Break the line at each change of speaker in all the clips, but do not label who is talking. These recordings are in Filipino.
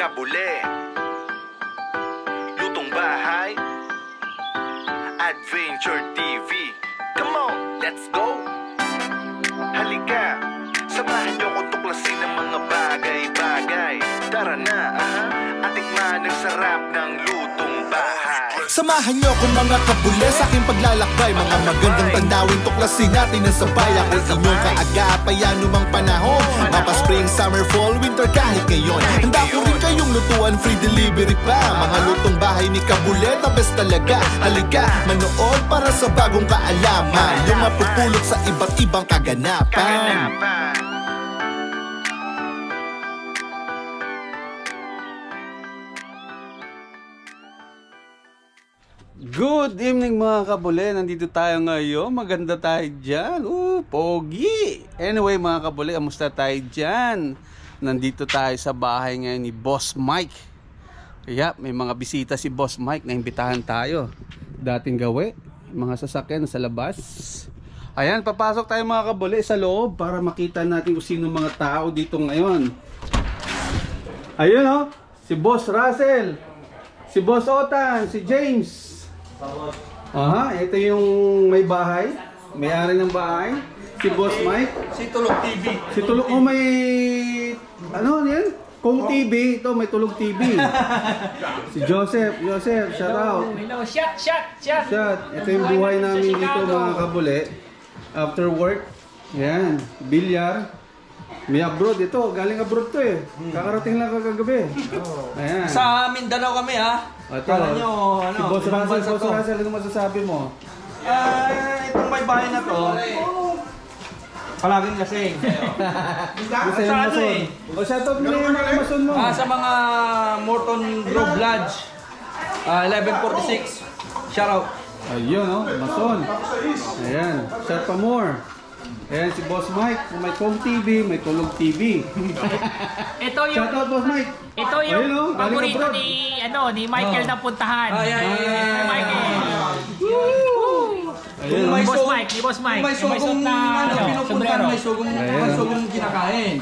kabule. Lutong bahay, Adventure TV. Come on, let's go. Halika, samahan niyo ko tuklasin ng mga bagay-bagay. Tara na, at tikman ang sarap ng lutong bahay.
Samahan niyo kung mga kabule sa aking paglalakbay. Mga magandang tandawin, tuklasin natin ang sabay. Ako'y inyong kaagapay, anumang panahon. Mapa spring, summer, fall, winter, kahit ngayon. Handa ko rin kayong lutuan, free delivery pa. Mga lutong bahay ni Kabule, the best talaga. Halika, manood para sa bagong kaalaman. Yung mapupulot sa iba't ibang kaganapan.
Good evening mga kabule, nandito tayo ngayon, maganda tayo dyan, pogi. Anyway mga kabule, amusta tayo dyan? Nandito tayo sa bahay ngayon ni Boss Mike. Kaya may mga bisita si Boss Mike na imbitahan tayo. Dating gawi, mga sasakyan sa labas. Ayan, papasok tayo mga kabule sa loob para makita natin kung sino mga tao dito ngayon. Ayun oh, si Boss Russell, si Boss Otan, si James. Ito yung may bahay, may-ari ng bahay, si Boss Mike.
Si Tulog TV.
Si Tulog, may, ano yan? Kung TV, ito may Tulog TV. Si Joseph, shout out.
Hello, shot.
Shot, ito yung buhay namin dito mga kabule. After work, yan, bilyar. May abroad ito, galing abroad to eh. Kakarating lang kagabi. Ayan.
Sa Mindanao kami ha.
Ito,
Kala nyo,
si Boss Russell, ano masasabi mo?
Itong may bahay na to, palaging lasing.
Gusto yung
Sa ano
mason.
eh?
O shoutout mo na yung mga mason mo.
Sa mga Morton Grove Lodge, 1146, shout out.
Ayun oh, mason. Ayan, shout pa more. Ayan si Boss Mike, may Kong TV, may Tulog TV.
Ito yung
Shoutout Boss Mike.
ito yung
Ayun, oh, galing
paborito
abroad.
ni Michael na puntahan. Michael.
Ayun oh.
Boss Mike, ni Boss Mike.
May sugong
suot na
pinupuntahan, may sugong kinakain.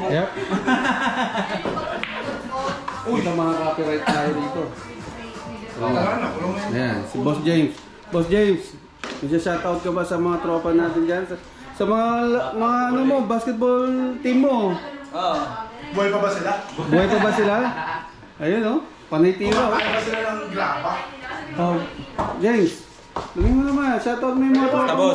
Yep. Ito mga copyright tayo dito. Ayan, si Boss James. Boss James, may shoutout ka ba sa mga tropa natin dyan? Sa mga ano mo, basketball team mo?
Buhay pa ba sila?
Buhay pa ba sila? Ayun oh, panay tira oh.
Buhay pa sila ng graba?
Oh, James, lagyan mo naman, shoutout mo yung mga tropa mo.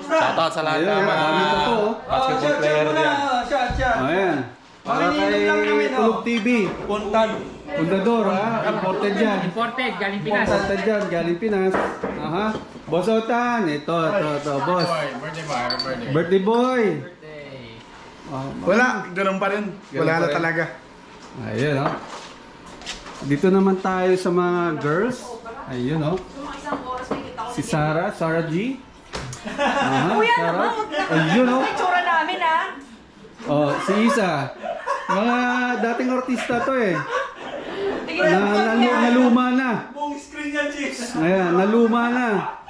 Shoutout sa lahat
Ayun,
ng mga
dami to oh.
basketball player diyan.
Shot.
Ayan, para
Mamininom lang
kay
namin, oh.
Tulog TV.
Puntan.
Pundador ha, imported yan.
Imported, galing Pinas.
Imported yan, galing Pinas. Aha, Boss Otan, ito, boss. Birthday boy. Oh,
Wala, ganun pa rin. Wala
pa
na
rin.
talaga.
ayun oh. Dito naman tayo sa mga girls. Ayun oh. Si Sarah G. Aha, Sarah. Ayun oh.
Tsura namin ha.
Oh, si Isa. Mga dating artista to eh. Naluma na.
Buong screen yan, Chief.
Ayan, naluma na.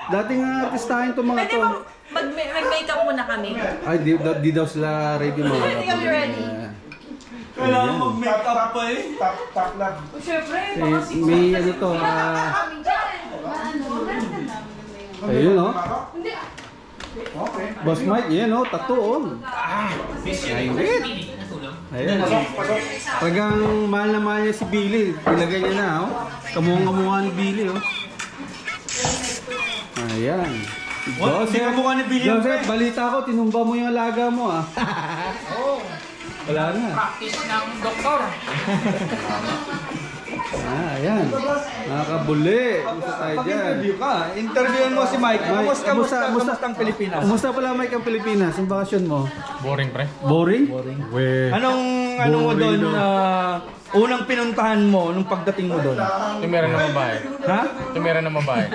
Dating artistahin to mga
Pwede
to.
ba mag-makeup muna kami?
Ay, di daw sila ready mga
Hindi kami ready.
Ayan.
Kailangan mag-make up pa eh.
Top lang.
Siyempre,
May ano to, ayun oh.
Okay.
Boss Mike, yan oh, tattoo oh. Ayun. Ayun. Talagang mahal na mahal niya si Billy. Ilagay niya na oh. Kamuha ni Billy oh. Ayan.
What? Hindi ka mukha ni Billy,
Joseph,
pre.
balita ko, tinumba mo yung alaga mo ah. Wala na.
Practice ng doktor.
Ayan. Mga kabuli. Gusto tayo dyan.
Pag-interview ka, interviewin mo si Mike. Kamusta ang Pilipinas?
Kumusta pala Mike ang Pilipinas? Ang bakasyon mo?
Boring pre.
Boring? Weh.
Anong mo
Boring
doon unang pinuntahan mo nung pagdating mo doon?
Tumira na mabahay.
Ha?
Tumira na mabahay.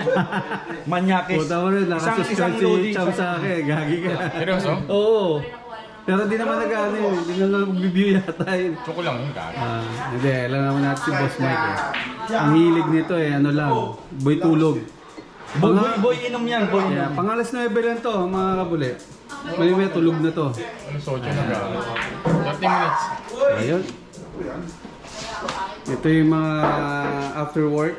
Manyakis.
Puta mo rin, nakasubscribe si
loading
Cham sa akin. Gagi ka.
Seryoso?
Oo. Pero di naman nag-ano yun. Di na lang mag-review yata yun.
Choco lang yun kaya.
Hindi, alam naman natin si Boss Mike eh. Ang hilig nito eh, ano lang, boy tulog.
Boy inom yan, boy
Yeah,
inom.
pangalas 9 lang to, mga kabuli. May tulog na to.
Ano soju na gano'n? 30 minutes.
Ayun. Ito yung mga after work.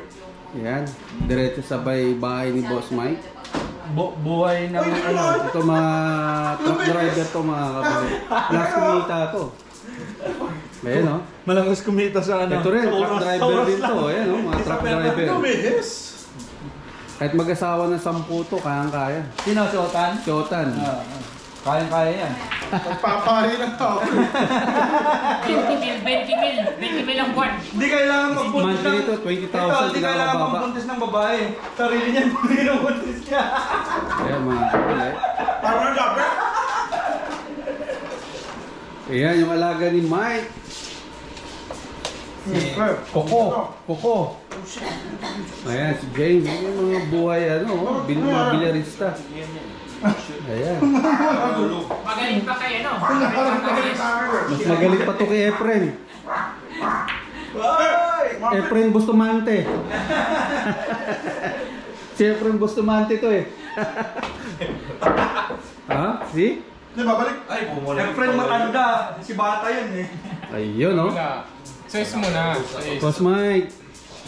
Yan. Diretso sabay bahay ni Boss Mike.
Buhay ng ano.
Ito mga truck driver to mga kabuli. Last kumita to. Ayan o.
Malangos kumita sa ano.
Ito rin, truck driver din to. Ayan o, mga truck driver.
Yes.
Kahit mag-asawa ng 10 to, kayang-kaya.
Sino, si Otan?
Siotan.
Kaya yan.
Pagpapari ng tao.
20 mil ang buwan.
Hindi kailangan magbuntis
Monthly nito, 20,000
Hindi kailangan
pinakababa.
magbuntis ng babae. Sarili niya pinabuntis niya.
Ayan mga kabuli.
Parang ang gabi.
Ayan yung alaga ni Mike.
Koko.
Ayan si James. Ayan yung mga buhay mga bilyarista. Ayan.
Magaling pa kayo, no?
Mas magaling pa to kay Efren. Efren Bustamante. Si Efren Bustamante to eh. Ha? Si?
Hindi, babalik.
Yung friend matanda. Si bata yun eh.
Ayun oh.
Wala. Size mo na. Size.
Boss Mike.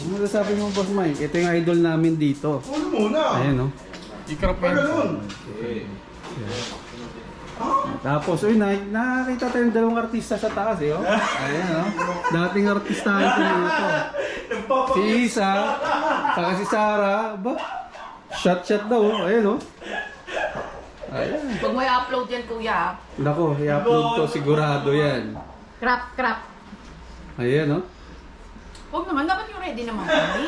Ano sabi mo Boss Mike? Ito yung idol namin dito.
Ano muna?
Ayan oh.
I-crop
Pag ganun.
Tapos, nakakita tayong dalawang artista sa taas eh oh. Ayan oh. Dating artista ito mga to. Si Isa, saka si Sarah, ba? Shot daw oh. Ayan oh. Ayan.
Huwag mo i-upload yan, kuya.
Nako, i-upload to sigurado yan.
Crap.
Ayan oh.
Huwag naman, dapat yung ready naman kami.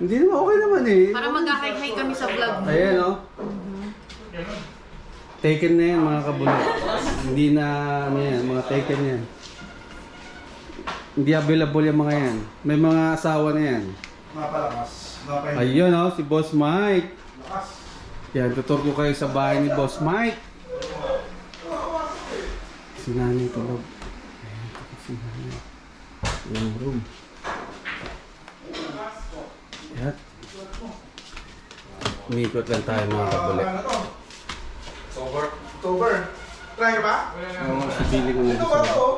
Hindi naman okay naman eh.
Para mag-hi-hi kami sa vlog mo.
Ayan oh. Taken na yan mga kabulok. Hindi na ano yan, mga taken yan. Hindi available yung mga yan. May mga asawa na yan.
Mapalakas.
Ayun oh, si Boss Mike. Yan, tutur ko kayo sa bahay ni Boss Mike. Si Nanay tulog. Ayan, tukot si Nanay. Yung room. Yan. Umikot lang tayo mga kabulok.
October. Try ka ba?
Bili ko na
Ito
gusto.
ba ito?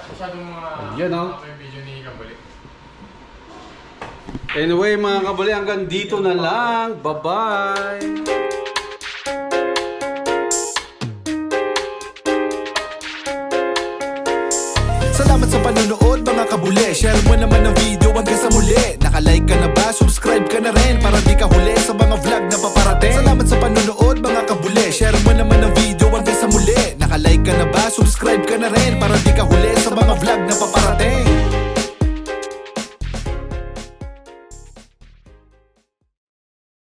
Masyadong mga...
Yan oh.
May video ni Kabali.
Anyway mga kabuli, hanggang dito na lang. Bye-bye!
Salamat sa panonood mga kabule. Share mo naman ang video hanggang sa muli. Naka-like ka na ba? Subscribe ka na rin para di ka huli sa mga vlog na paparating. Salamat sa panonood mga kabule. Share mo naman ang video hanggang sa muli. Naka-like ka na ba? Subscribe ka na rin para di ka huli sa mga vlog na paparating.